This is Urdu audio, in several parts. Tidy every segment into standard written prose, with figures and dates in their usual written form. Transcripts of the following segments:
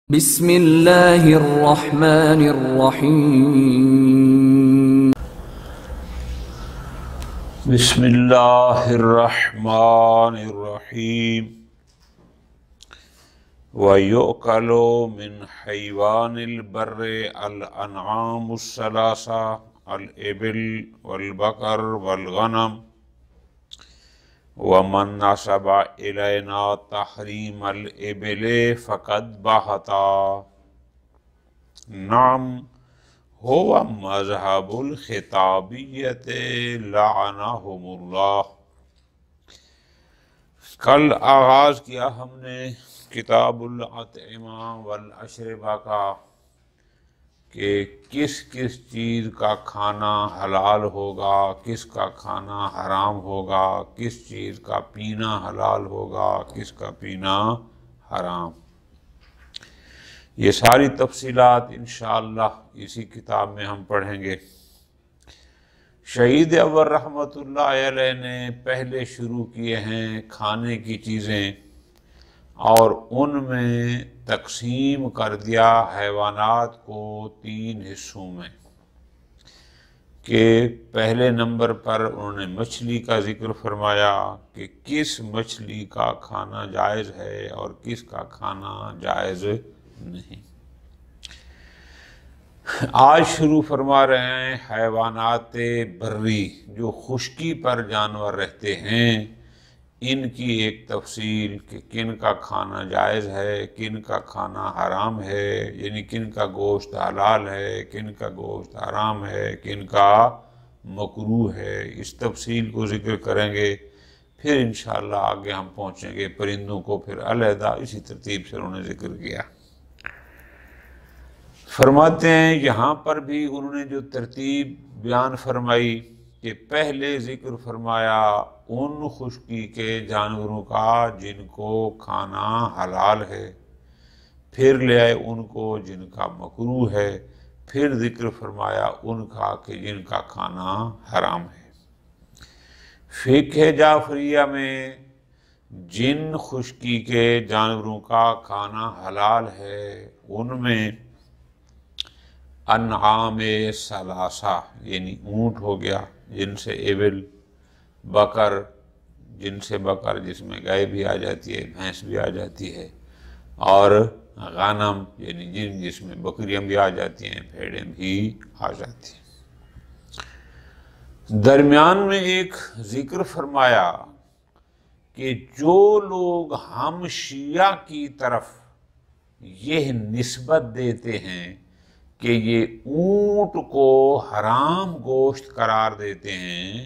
بسم اللہ الرحمن الرحیم بسم اللہ الرحمن الرحیم وَيُؤْكَلُ مِنْ حَيْوَانِ الْبَرِّ الْأَنْعَامُ الثَّلَاثَةُ الْإِبِلُ وَالْبَقَرُ وَالْغَنَمُ وَمَنْ نَسَبَ إِلَيْنَا تَحْرِيمَ الْإِبِلِ فَقَدْ بَهَتَا نعم هو مذہب الخطابیت لعنہم اللہ۔ کل آغاز کیا ہم نے کتاب الاطعمہ والاشربہ کا کہ کس کس چیز کا کھانا حلال ہوگا، کس کا کھانا حرام ہوگا، کس چیز کا پینا حلال ہوگا، کس کا پینا حرام۔ یہ ساری تفصیلات انشاءاللہ اسی کتاب میں ہم پڑھیں گے۔ شہید اول رحمۃ اللہ علیہ نے پہلے شروع کیے ہیں کھانے کی چیزیں، اور ان میں تقسیم کر دیا حیوانات کو 3 حصوں میں، کہ پہلے نمبر پر انہوں نے مچھلی کا ذکر فرمایا کہ کس مچھلی کا کھانا جائز ہے اور کس کا کھانا جائز نہیں۔ آج شروع فرما رہے ہیں حیوانات بری جو خشکی پر جانور رہتے ہیں، ان کی ایک تفصیل کہ کن کا کھانا جائز ہے، کن کا کھانا حرام ہے، یعنی کن کا گوشت حلال ہے، کن کا گوشت حرام ہے، کن کا مکروہ ہے، اس تفصیل کو ذکر کریں گے۔ پھر انشاءاللہ آگے ہم پہنچیں گے پرندوں کو پھر علیحدہ اسی ترتیب سے انہوں نے ذکر کیا۔ فرماتے ہیں یہاں پر بھی انہوں نے جو ترتیب بیان فرمائی کہ پہلے ذکر فرمایا ان خشکی کے جانوروں کا جن کو کھانا حلال ہے، پھر لے آئے ان کو جن کا مکروہ ہے، پھر ذکر فرمایا ان کا کہ جن کا کھانا حرام ہے۔ فقہ جعفریہ میں جن خشکی کے جانوروں کا کھانا حلال ہے ان میں انعام ثلاثہ یعنی اونٹ ہو گیا، جن سے ابل، بکر جن سے بکر جس میں گائے بھی آ جاتی ہے، بھینس بھی آ جاتی ہے، اور غنم یعنی جس میں بکریاں بھی آ جاتی ہیں، بھیڑیں بھی آ جاتی ہیں۔ درمیان میں ایک ذکر فرمایا کہ جو لوگ ہم شیعہ کی طرف یہ نسبت دیتے ہیں کہ یہ اونٹ کو حرام گوشت قرار دیتے ہیں،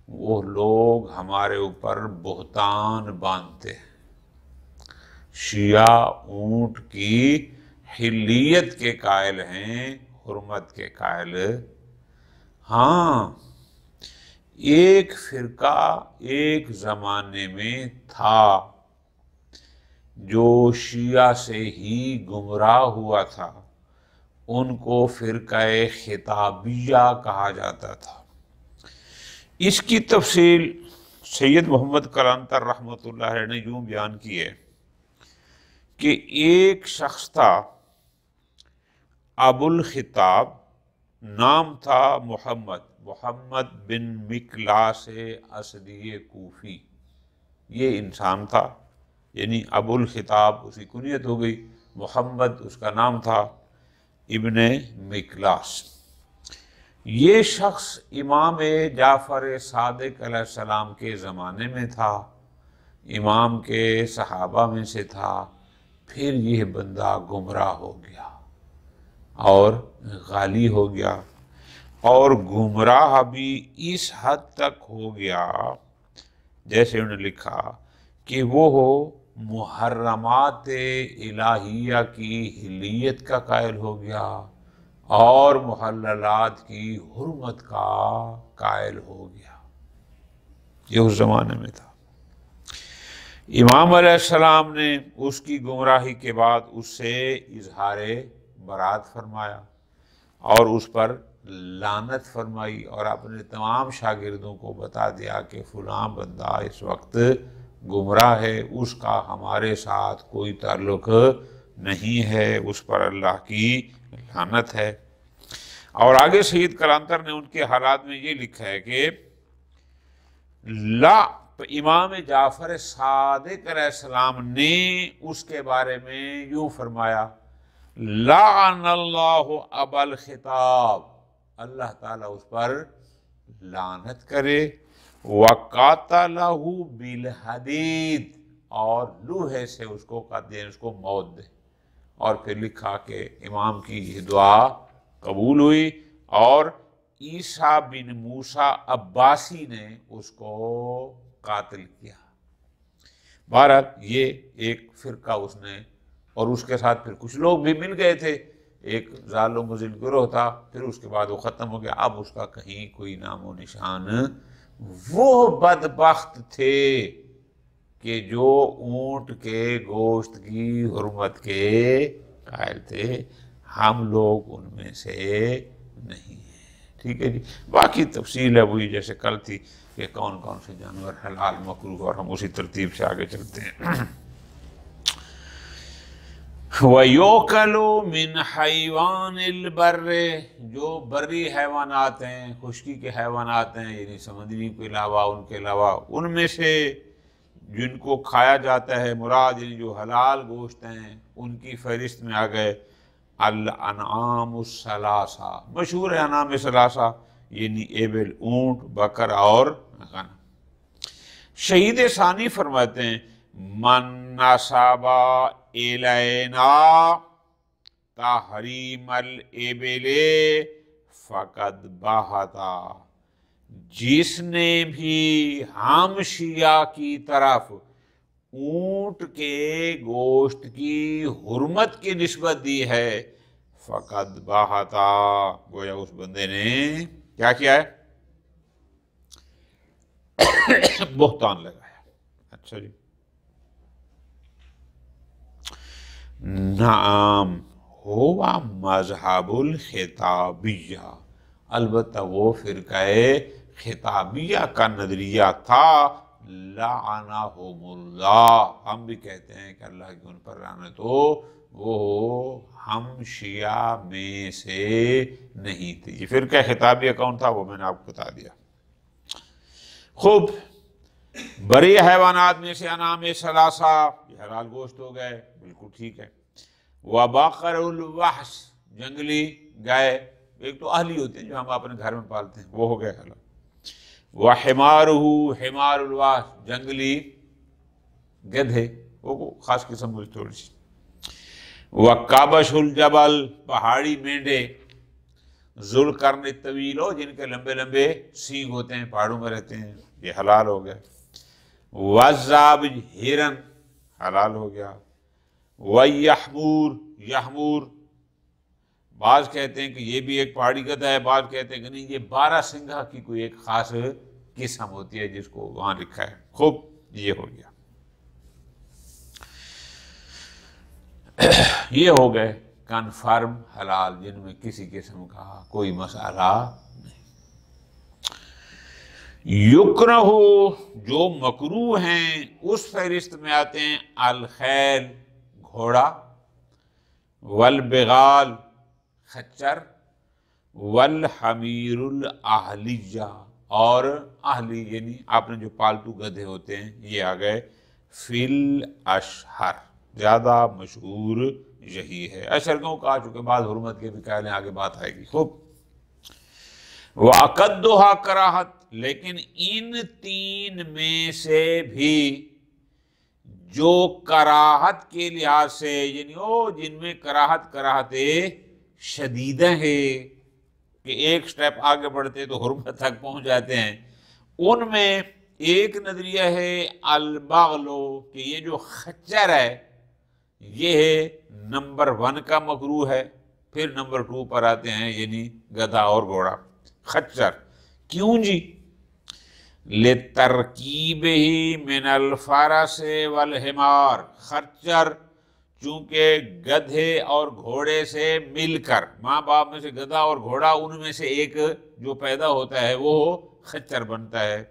وہ لوگ ہمارے اوپر بہتان باندھتے ہیں۔ شیعہ اونٹ کی حلیت کے قائل ہیں، حرمت کے قائل۔ ہاں، ایک فرقہ ایک زمانے میں تھا جو شیعہ سے ہی گمراہ ہوا تھا، ان کو فرقہ خطابیہ کہا جاتا تھا۔ اس کی تفصیل سید محمد کلندر رحمۃ اللہ علیہ نے یوں بیان کی ہے کہ ایک شخص تھا ابو الخطاب، نام تھا محمد بن مکلاس اسدی کوفی۔ یہ انسان تھا، یعنی ابو الخطاب اس کی کنیت ہو گئی، محمد اس کا نام تھا، ابن مکلاس۔ یہ شخص امام جعفر صادق علیہ السلام کے زمانے میں تھا، امام کے صحابہ میں سے تھا۔ پھر یہ بندہ گمراہ ہو گیا اور غالی ہو گیا، اور گمراہ بھی اس حد تک ہو گیا جیسے انہوں نے لکھا کہ وہ محرمات الہیہ کی حلیت کا قائل ہو گیا اور محللات کی حرمت کا قائل ہو گیا۔ یہ اس زمانے میں تھا۔ امام علیہ السلام نے اس کی گمراہی کے بعد اس سے اظہار برات فرمایا اور اس پر لعنت فرمائی، اور اپنے تمام شاگردوں کو بتا دیا کہ فلاں بندہ اس وقت گمراہ ہے، اس کا ہمارے ساتھ کوئی تعلق نہیں ہے اس پر اللہ کی لعنت ہے۔ اور آگے سید کلانتر نے ان کے حالات میں یہ لکھا ہے کہ لا، امام جعفر صادق علیہ السلام نے اس کے بارے میں یوں فرمایا، لعن اللہ ابا الخطاب، اللہ تعالیٰ اس پر لعنت کرے، وَقَاتَلَهُ بِالْحَدِيدِ، اور لوہے سے اس کو موت دے۔ اور پھر لکھا کہ امام کی یہ دعا قبول ہوئی اور عیسیٰ بن موسیٰ عباسی نے اس کو قاتل کیا۔ بہرحال یہ ایک فرقہ اس نے، اور اس کے ساتھ پھر کچھ لوگ بھی مل گئے تھے، ایک ضال و مضل گروہ تھا، پھر اس کے بعد وہ ختم ہو گیا، اب اس کا کہیں کوئی نام و نشان۔ وہ بدبخت تھے کہ جو اونٹ کے گوشت کی حرمت کے قائل تھے، ہم لوگ ان میں سے نہیں ہیں۔ ٹھیک ہے جی، باقی تفصیل ہے وہی جیسے کل تھی کہ کون کون سے جانور حلال مکروہ، اور ہم اسی ترتیب سے آگے چلتے ہیں۔ وَيُوكَلُ مِنْ حَيْوَانِ الْبَرِّ، جو بری حیوانات ہیں، خشکی کے حیوانات ہیں، یعنی سمندری کے علاوہ، ان کے علاوہ ان میں سے جن کو کھایا جاتا ہے، مراد یعنی جو حلال گوشت ہیں، ان کی فہرست میں آ گئے الانعام الثلاثہ، مشہور ہے انعام ثلاثہ، یعنی ایبل، اونٹ، بکر اور غنم۔ شہید ثانی فرماتے ہیں من نسب الینا تحریم الابل فقد بہتا، جس نے بھی ہم شیعہ کی طرف اونٹ کے گوشت کی حرمت کی نسبت دی ہے، فقد بہتا، گویا اس بندے نے کیا کیا ہے؟ بہتان لگایا۔ اچھا جی، نعم ہوا مذہب الخطابیہ، البتہ وہ فرقہ خطابیہ کا نظریہ تھا، لعنہم اللہ، ہم بھی کہتے ہیں کہ اللہ کی ان پر لعنت ہو، وہ ہم شیعہ میں سے نہیں تھے۔ یہ فرقہ خطابیہ کون تھا وہ میں نے آپ کو بتا دیا۔ خوب، بری حیوانات میں سے انعام ثلاثہ، یہ حلال گوشت ہو گئے، بالکل ٹھیک ہے۔ وَبَقَرُ الْوَحْشِ، جنگلی گائے، ایک تو اہلی ہوتے ہیں جو ہم اپنے گھر میں پالتے ہیں، وہ ہو گئے حلال۔ وَحِمَارُهُ، حمار الوحش، جنگلی گدھے، وہ خاص قسم کی تھوڑی سی۔ وَقَبَشُ الْجَبَلِ، پہاڑی مینڈے، ذوالقرن الطویل، جن کے لمبے لمبے سینگ ہوتے ہیں، پہاڑوں میں رہتے ہیں، یہ حلال ہو گئے۔ وَالذَّابِجِ، ہرن، حلال ہو گیا۔ وَيَحْمُورُ، یحمور، بعض کہتے ہیں کہ یہ بھی ایک پہاڑی گدھا ہے، بعض کہتے ہیں کہ نہیں، یہ 12 سنگھا کی کوئی ایک خاص قسم ہوتی ہے جس کو وہاں لکھا ہے۔ خوب، یہ ہو گیا۔ یہ ہو گئے کنفرم حلال، جن میں کسی قسم کا کوئی مسئلہ نہیں۔ یکرہ، جو مکروہ ہیں اس فہرست میں آتے ہیں الخیل، گھوڑا، والبغال، خچر، والحمیر الاہلیہ، اور اہلی یعنی آپ نے جو پالتو گدھے ہوتے ہیں، یہ آ گئے فی الاشہر، زیادہ مشہور یہی ہے۔ اشہر کیوں کہا؟ چونکہ بعض حرمت کے بھی قائل ہیں، آگے بات آئے گی۔ خوب، وَأَقَدُّهَا کراہت، لیکن ان تین میں سے بھی جو کراہت کے لحاظ سے، یعنی جن میں کراہت شدیدہ ہے کہ ایک سٹیپ آگے بڑھتے تو حرمت تک پہنچ جاتے ہیں، ان میں ایک نظریہ ہے البغلو، کہ یہ جو خچر ہے یہ ہے نمبر 1 کا مکروہ ہے، پھر نمبر 2 پر آتے ہیں یعنی گدھا اور گھوڑا۔ خچر کیوں جی؟ لِتَرْكِيبِهِ مِنَ الْفَرَسِ وَالْحِمَارِ، خچر چونکہ گدھے اور گھوڑے سے مل کر، ماں باپ میں سے گدھا اور گھوڑا، ان میں سے ایک جو پیدا ہوتا ہے وہ خچر بنتا ہے۔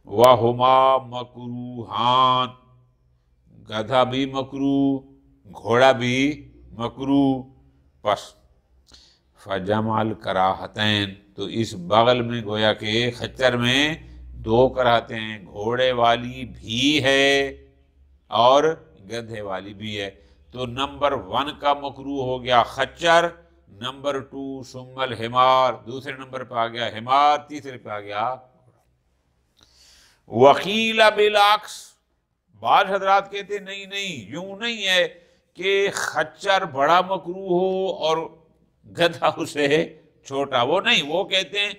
وَهُمَا مَكْرُوهَانِ، گدھا بھی مکروہ، گھوڑا بھی مکروہ. پس فجمع کراہتین، تو اس بغل میں گویا کہ خچر میں دو کراہتیں ہیں، گھوڑے والی بھی ہے اور گدھے والی بھی ہے. تو نمبر 1 کا مکروہ ہو گیا خچر، نمبر 2 ثم الحمار، دوسرے نمبر پہ آ گیا حمار، تیسرے پہ آ گیا. وقیل بالعکس، بعض حضرات کہتے ہیں نہیں یوں نہیں ہے کہ خچر بڑا مکروہ ہو اور گدھا اسے چھوٹا، وہ نہیں، وہ کہتے ہیں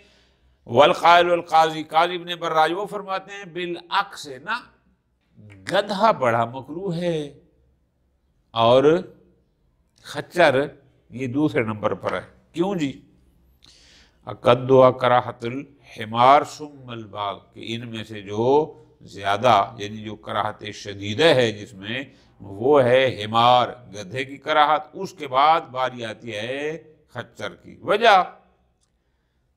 والقائل القاضی، قاضی ابن براج وہ فرماتے ہیں بالعکس ہے نا، گدھا بڑا مکروہ ہے اور خچر یہ دوسرے نمبر پر ہے. کیوں جی؟ اقد و کراہت الحمار ثم الباغ، کہ ان میں سے جو زیادہ یعنی جو کراہت شدیدہ ہے جس میں، وہ ہے حمار، گدھے کی کراہت، اس کے بعد باری آتی ہے خچر کی. وجہ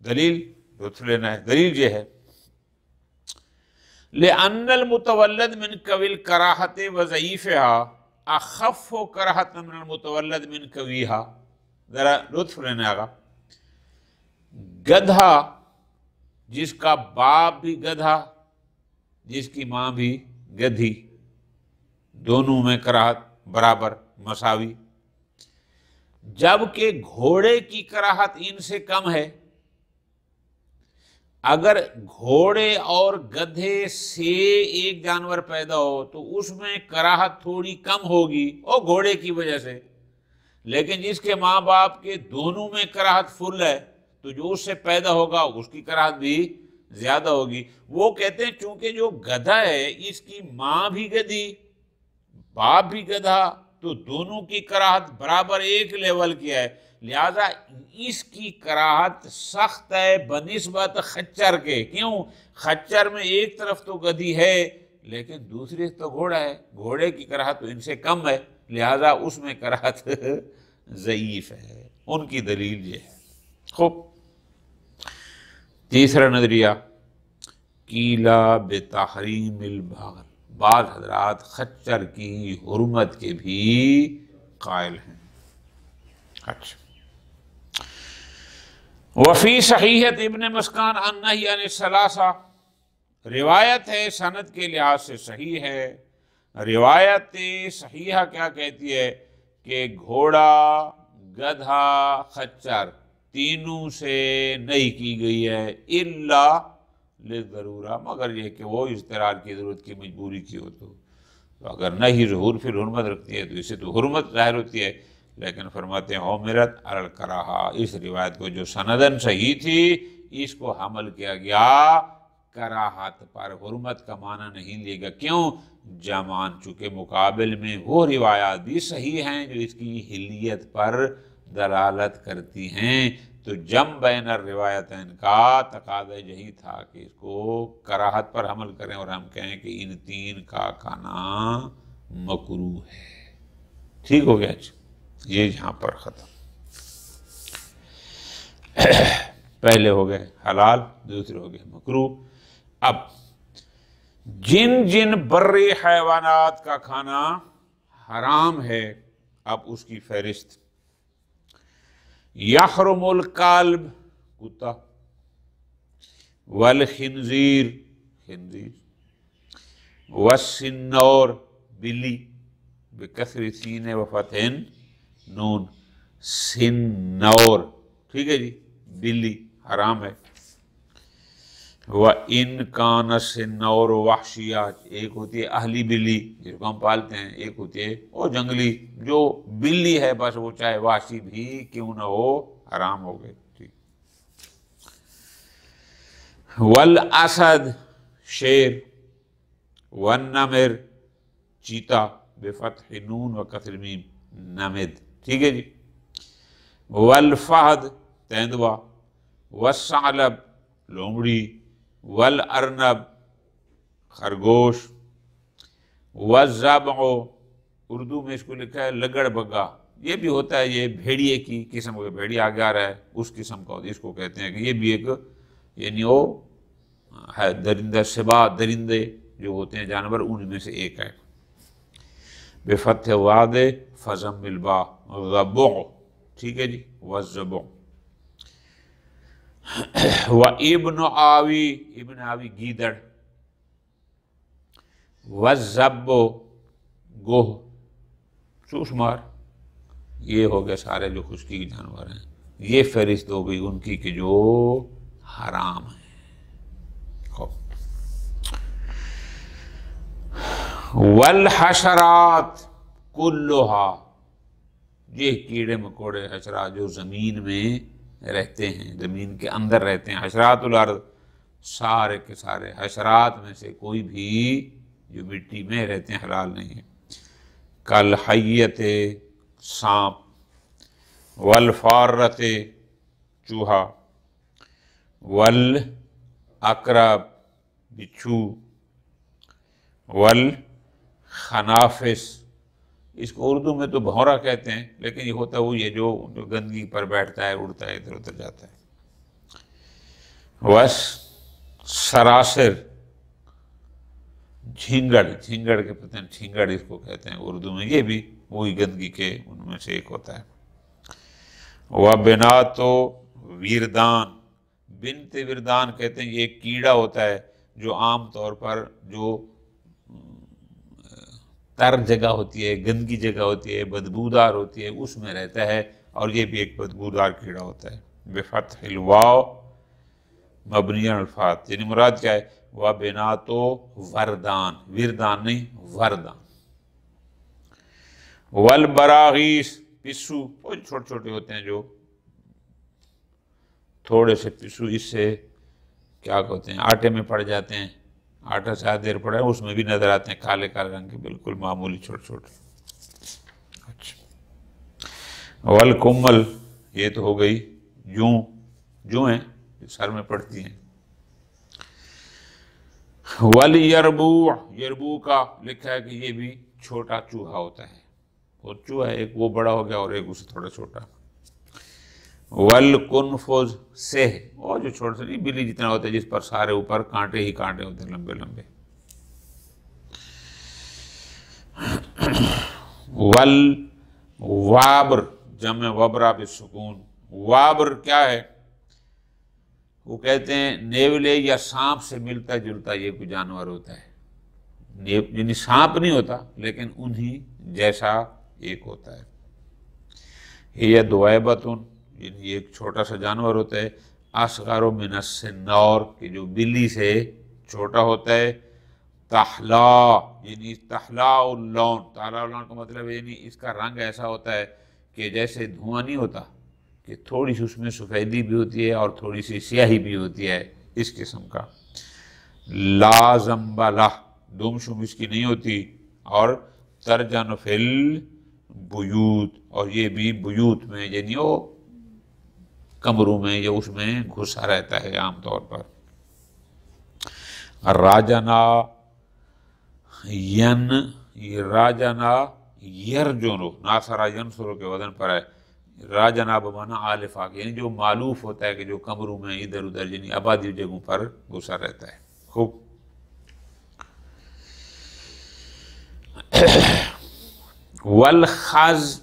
دلیل لطف لینا ہے، دلیل یہ ہے لأن المتولد من قوی کراہت و ضعیفها اخف کراہت من المتولد من قویہا. ذرا لطف لینا آگا. گدھا جس کا باپ بھی گدھا، جس کی ماں بھی گدھی، دونوں میں کراہت برابر مساوی، جبکہ گھوڑے کی کراہت ان سے کم ہے. اگر گھوڑے اور گدھے سے ایک جانور پیدا ہو تو اس میں کراہت تھوڑی کم ہوگی اور گھوڑے کی وجہ سے، لیکن جس کے ماں باپ کے دونوں میں کراہت فل ہے تو جو اس سے پیدا ہوگا اس کی کراہت بھی زیادہ ہوگی. وہ کہتے ہیں چونکہ جو گدھا ہے اس کی ماں بھی گدھی باپ بھی گدھا، تو دونوں کی کراہت برابر ایک لیول کی ہے، لہذا اس کی کراہت سخت ہے بنسبت خچر کے. کیوں؟ خچر میں ایک طرف تو گدھی ہے لیکن دوسری تو گھوڑا ہے، گھوڑے کی کراہت تو ان سے کم ہے، لہذا اس میں کراہت ضعیف ہے. ان کی دلیل یہ ہے. خوب، تیسرا نظریہ قیلا بتحریم البغل، بعض حضرات خچر کی حرمت کے بھی قائل ہیں. اچھا، وفی صحیحت ابن مسکان النہی عن الثلاثہ، روایت ہے سند کے لحاظ سے صحیح ہے. روایت صحیحہ کیا کہتی ہے کہ گھوڑا، گدھا، خچر تینوں سے نہیں کی گئی ہے الا للضرورہ، مگر یہ کہ وہ اضطرار کی ضرورت کی مجبوری کی ہو تو اگر نہیں ظہور پھر حرمت رکھتی ہے تو اسے تو حرمت ظاہر ہوتی ہے. لیکن فرماتے ہیں حملت علی الکراہہ، اس روایت کو جو سندن صحیح تھی اس کو حمل کیا گیا کراہت پر، حرمت کا معنی نہیں لے گا. کیوں؟ جمان، چونکہ مقابل میں وہ روایات بھی صحیح ہیں جو اس کی حلیت پر دلالت کرتی ہیں. تو جم بین الروایتین کا تقاضا یہی تھا کہ اس کو کراہت پر حمل کریں اور ہم کہیں کہ ان تین کا کھانا مکروہ ہے. ٹھیک ہو گیا جی، یہ یہاں پر ختم. پہلے ہو گئے حلال، دوسرے ہو گئے مکروہ. اب جن جن بری حیوانات کا کھانا حرام ہے، اب اس کی فہرست. یحرم الکلب، کتا، والخنزیر، خنزیر، والسنور، بلی، بکسر سین و فتح نون، سنور، ٹھیک ہے جی، بلی حرام ہے. وَإِن كَانَ السِّنَّورُ وَحْشِيَّةٌ، ایک ہوتی ہے اہلی بلی جس کو ہم پالتے ہیں، ایک ہوتی ہے وہ جنگلی جو بلی ہے، بس وہ چاہے وحشی بھی کیوں نہ ہو حرام ہو گئے. وَالْأَسَدُ، شیر، وَالنَّمِرُ، چیتا، بفتح نون و کسر میم، نمد، ٹھیک ہے جی. وَالْفَہد، تیندوا، وَالثعلب، لومڑی، والارنب، خرگوش، والضبع، اردو میں اس کو لکھا ہے لگڑ بگا، یہ بھی ہوتا ہے، یہ بھیڑیے کی قسم کا، بھیڑی آگے آ رہا ہے اس قسم کا، اس کو کہتے ہیں کہ یہ بھی ایک یعنی وہ ہے درندہ، سبا درندے جو ہوتے ہیں جانور، ان میں سے ایک ہے. بفتح واد فضم البا غبع، ٹھیک ہے جی، والزبع. و ابن آوی، ابن آوی گیدڑ، والزب گوہ چوس مار. یہ ہو گئے سارے جو خشکی کے جانور ہیں. یہ فہرست ہو گئی ان کی کہ جو حرام ہے. والحشرات کلھا، یہ کیڑے مکوڑے حشرات جو زمین میں رہتے ہیں، زمین کے اندر رہتے ہیں. حشرات الارض، سارے کے سارے حشرات میں سے کوئی بھی جو مٹی میں رہتے ہیں حلال نہیں ہے. کالحیت سانپ، والفارت چوہا، والاقرب بچھو، والخنافس، اس کو اردو میں تو بھونرا کہتے ہیں لیکن یہ ہوتا ہے وہ یہ جو گندگی پر بیٹھتا ہے، اڑتا ہے، ادھر ادھر جاتا ہے. بس سراسر، جھینگڑ، جھینگڑ کے پتہ ہیں، جھینگڑ اس کو کہتے ہیں اردو میں، یہ بھی وہی گندگی کے ان میں سے ایک ہوتا ہے. وبنات ویردان، بنت ویردان کہتے ہیں یہ ایک کیڑا ہوتا ہے جو عام طور پر جو تر جگہ ہوتی ہے، گندگی جگہ ہوتی ہے، بدبودار ہوتی ہے، اس میں رہتا ہے، اور یہ بھی ایک بدبودار کیڑا ہوتا ہے. بفتح الواو مبنی الفاظ، یعنی مراد کیا ہے؟ وبنات وردان، ویردان نہیں، وردان. والبراغیث، پسو، وہ چھوٹے چھوٹے ہوتے ہیں جو تھوڑے سے پسو اس سے کیا کہتے ہیں آٹے میں پڑ جاتے ہیں، آٹا سے دیر پڑا ہے اس میں بھی نظر آتے ہیں، کالے کالے رنگ کے، بالکل معمولی چھوٹے چھوٹے. اچھا، والکمل، یہ تو ہو گئی جوں، جو ہیں جو سر میں پڑتی ہیں. والیربوع، یربوع کا لکھا ہے کہ یہ بھی چھوٹا چوہا ہوتا ہے. وہ چوہا ہے، ایک وہ بڑا ہو گیا اور ایک اس سے تھوڑا چھوٹا. والکنفذ، سہ، اور جو چھوٹا سا نہیں بلی جتنا ہوتا ہے جس پر سارے اوپر کانٹے ہی کانٹے ہوتے ہیں لمبے لمبے. والوابر، جمع وبرا بالسکون. وابر کیا ہے؟ وہ کہتے ہیں نیولے یا سانپ سے ملتا جلتا یہ کوئی جانور ہوتا ہے، یعنی سانپ نہیں ہوتا لیکن انہی جیسا ایک ہوتا ہے. یہ دوائبتن، یعنی ایک چھوٹا سا جانور ہوتا ہے. اصغر من السنور، کہ جو بلی سے چھوٹا ہوتا ہے. تحلا، یعنی تحلا اللون، تحلا اللون کا مطلب ہے یعنی اس کا رنگ ایسا ہوتا ہے کہ جیسے دھواں نہیں ہوتا کہ تھوڑی سی اس میں سفیدی بھی ہوتی ہے اور تھوڑی سی سیاہی بھی ہوتی ہے، اس قسم کا. لا ذنب لہ، دم شم اس کی نہیں ہوتی. اور ترجن فی البیوت، اور یہ بھی بیوت میں یعنی وہ کمروں میں یا اس میں گھسا رہتا ہے عام طور پر. راجنا ین، راجنا یرجنو، ناصرہ ینصرو کے وزن پر ہے. راجنا بمانا آلفا، یعنی جو معلوف ہوتا ہے کہ جو کمروں میں ادھر ادھر یعنی آبادی جگہوں پر گھسا رہتا ہے. خوب. والخز،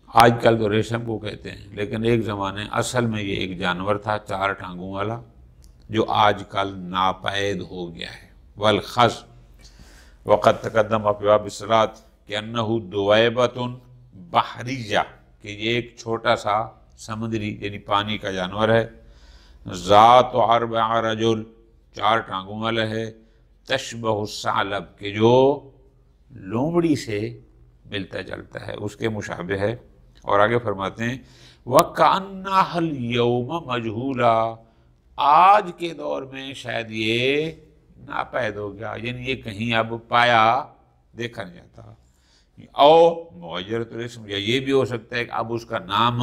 آج کل تو ریشم کو کہتے ہیں لیکن ایک زمانے اصل میں یہ ایک جانور تھا 4 ٹانگوں والا جو آج کل ناپید ہو گیا ہے. والخز، وقد تقدم فی باب الصلاۃ کہ انہ دویبۃ بحریہ، کہ یہ ایک چھوٹا سا سمندری یعنی پانی کا جانور ہے. ذات 4 رجل، 4 ٹانگوں والا ہے. تشبہ الثعلب، کہ جو لومڑی سے ملتا جلتا ہے، اس کے مشابہ ہے. اور آگے فرماتے ہیں وَكَأَنَّهَا الْيَوْمَ مَجْهُولًا، آج کے دور میں شاید یہ ناپید ہو گیا، یعنی یہ کہیں اب پایا دیکھا نہیں جاتا. او مغیرۃ الاسم، یا یہ بھی ہو سکتا ہے کہ اب اس کا نام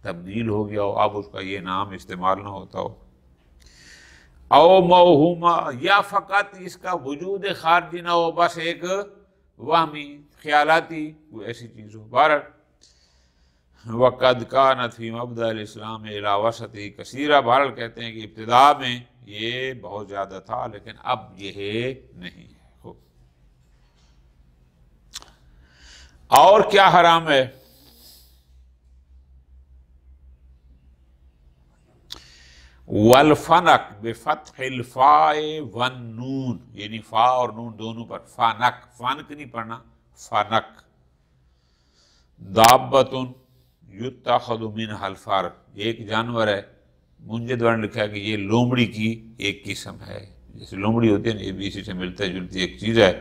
تبدیل ہو گیا ہو، اب اس کا یہ نام استعمال نہ ہوتا ہو. او موہوما، یا فقط اس کا وجود خارجی نہ ہو، بس ایک وہمی خیالاتی کوئی ایسی چیز ہو. بہرحال وَقَدْ كَانَتْ فِي مَبْدَأِ الْإِسْلَامِ إِلَىٰ وَسَطِهِ كَثِيرًا، بہرحال کہتے ہیں کہ ابتدا میں یہ بہت زیادہ تھا لیکن اب یہ نہیں ہے. اور کیا حرام ہے؟ والفنک بفتح الفاء والنون، یعنی فا اور نون دونوں پر، فنک، فنک نہیں پڑھنا، فنک. دابتن یتخذ منها الفر، ایک جانور ہے، منجد ورن لکھا ہے کہ یہ لومڑی کی ایک قسم ہے. جیسے لومڑی ہوتی ہے نا، یہ بھی اسی سے ملتا جلتی ایک چیز ہے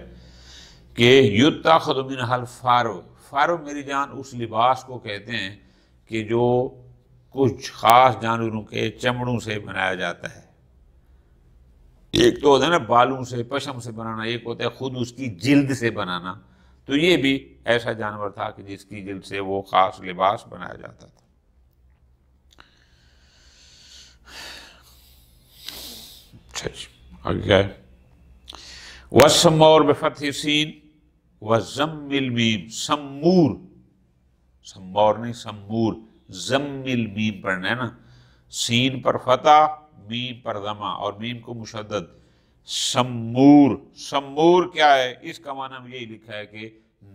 کہ یتخذ منها الفر. فر میری جان اس لباس کو کہتے ہیں کہ جو کچھ خاص جانوروں کے چمڑوں سے بنایا جاتا ہے. ایک تو ہوتا ہے نا بالوں سے، پشم سے بنانا، ایک ہوتا ہے خود اس کی جلد سے بنانا. تو یہ بھی ایسا جانور تھا کہ جس کی جلد سے وہ خاص لباس بنایا جاتا تھا. اچھا جی، آگے کیا ہے؟ وَالسَّمَّورِ بِفَتْحِ سین وَزَمِّ الْمِیم، سمور، سمور نہیں سمور، ضم المیم پڑھنا ہے نا، سین پر فتح، میم پر ضمہ، اور میم کو مشدد. سمور، سمور کیا ہے؟ اس کا معنی میں یہی لکھا ہے کہ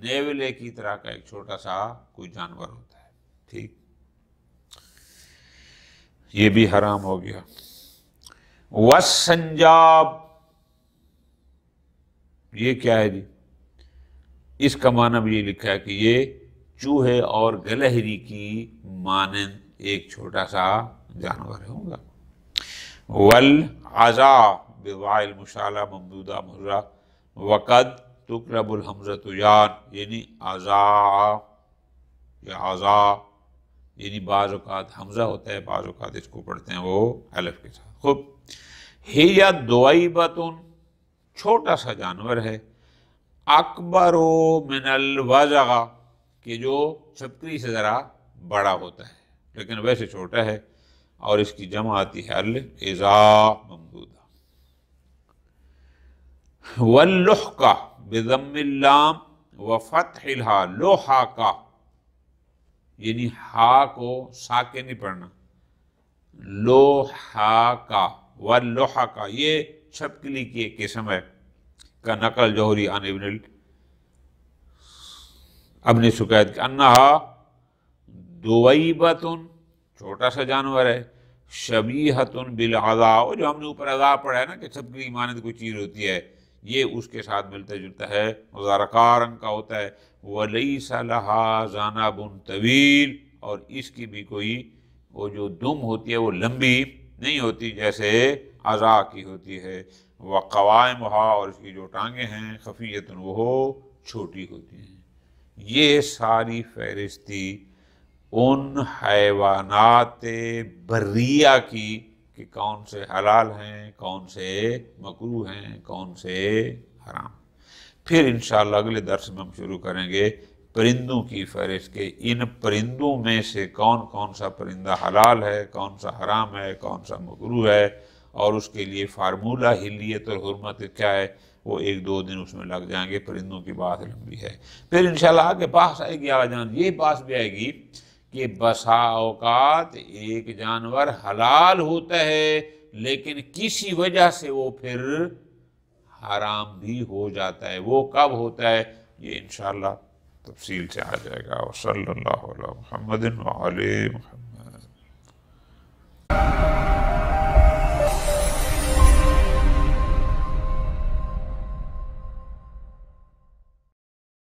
نیولے کی طرح کا ایک چھوٹا سا کوئی جانور ہوتا ہے. ٹھیک، یہ بھی حرام ہو گیا. والسنجاب، یہ کیا ہے جی؟ اس کا معنی بھی یہ لکھا ہے کہ یہ چوہے اور گلہری کی مانند ایک چھوٹا سا جانور ہوگا. والعزا بواء المشالہ ممدودہ مہرہ وقد تقرب الحمزۃ یان، یعنی عزا یا عزا، یعنی بعض اوقات حمزہ ہوتا ہے، بعض اوقات اس کو پڑھتے ہیں وہ الف کے ساتھ. خوب. ہی دوئبۃ، چھوٹا سا جانور ہے، اکبر من الوزغہ، کہ جو چھپکلی سے ذرا بڑا ہوتا ہے لیکن ویسے چھوٹا ہے، اور اس کی جمع آتی ہے العزا ممدودہ. واللحقہ بضم اللام وفتح الہا، لوحاقہ، یعنی ہا کو ساکن نہیں پڑھنا، لوحاقہ. واللحقہ، یہ چھپکلی کی ایک قسم ہے. کا نقل جوہری عن ابن سکیت کہ انہا دوئبۃ، چھوٹا سا جانور ہے، شبیہۃ بالعزا، اور جو ہم نے اوپر عزا پڑھا ہے نا کہ چھپکلی مانند کوئی چیز ہوتی ہے، یہ اس کے ساتھ ملتا جلتا ہے، زرقا رنگ کا ہوتا ہے. ولیس لہا ذنب طویل، اور اس کی بھی کوئی وہ جو دم ہوتی ہے وہ لمبی نہیں ہوتی جیسے عزا کی ہوتی ہے. وقوائمہا، اور اس کی جو ٹانگیں ہیں، خفیۃ، وہ چھوٹی ہوتی ہیں. یہ ساری فہرستی ان حیوانات بریہ کی کہ کون سے حلال ہیں، کون سے مکروہ ہیں، کون سے حرام. پھر انشاءاللہ اگلے درس میں ہم شروع کریں گے پرندوں کی فہرست کے ان پرندوں میں سے کون کون سا پرندہ حلال ہے، کون سا حرام ہے، کون سا مکروہ ہے، اور اس کے لیے فارمولہ حلیت اور حرمت کیا ہے. وہ ایک دو دن اس میں لگ جائیں گے، پرندوں کی بات لمبی ہے. پھر انشاءاللہ آگے بحث آئے گی، آجان یہ بحث بھی آئے گی کہ بسا اوقات ایک جانور حلال ہوتا ہے لیکن کسی وجہ سے وہ پھر حرام بھی ہو جاتا ہے. وہ کب ہوتا ہے یہ انشاءاللہ تفصیل سے آ جائے گا. وصلی اللہ علی محمد وعلی محمد.